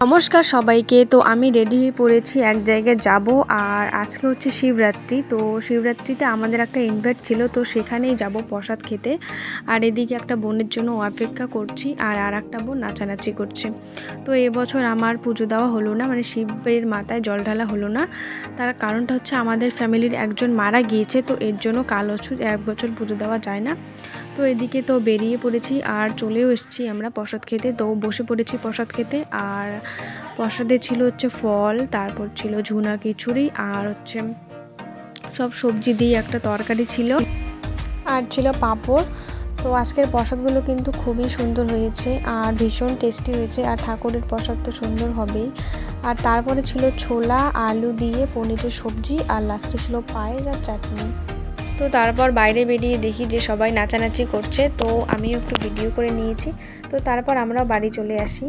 নমস্কার সবাইকে। তো আমি রেডি হয়ে পড়েছি, এক জায়গায় যাব। আর আজকে হচ্ছে শিবরাত্রি। তো শিবরাত্রিতে আমাদের একটা ইনভাইট ছিল, তো সেখানেই যাব প্রসাদ খেতে। আর এদিকে একটা বোনের জন্য অপেক্ষা করছি, আর একটা বোন নাচানাচি করছে। তো এবছর আমার পুজো দেওয়া হলো না, মানে শিবের মাথায় জল ঢালা হলো না। তার কারণটা হচ্ছে আমাদের ফ্যামিলির একজন মারা গিয়েছে, তো এর জন্য কাল বছর এক বছর পুজো দেওয়া যায় না। তো এদিকে তো বেরিয়ে পড়েছি আর চলেও এসেছি আমরা প্রসাদ খেতে। তো বসে পড়েছি প্রসাদ খেতে। আর প্রসাদে ছিল হচ্ছে ফল, তারপর ছিল ঝুনা খিচুড়ি, আর হচ্ছে সব সবজি দিয়ে একটা তরকারি ছিল, আর ছিল পাঁপড়। তো আজকের প্রসাদগুলো কিন্তু খুবই সুন্দর হয়েছে আর ভীষণ টেস্টি হয়েছে। আর ঠাকুরের প্রসাদ তো সুন্দর হবেই। আর তারপরে ছিল ছোলা আলু দিয়ে পনিরের সবজি, আর লাস্টে ছিল পায়েস আর চাটনি। তো তারপর বাইরে বেরিয়ে দেখি যে সবাই নাচানাচি করছে, তো আমিও একটু ভিডিও করে নিয়েছি। তো তারপর আমরা বাড়ি চলে আসি।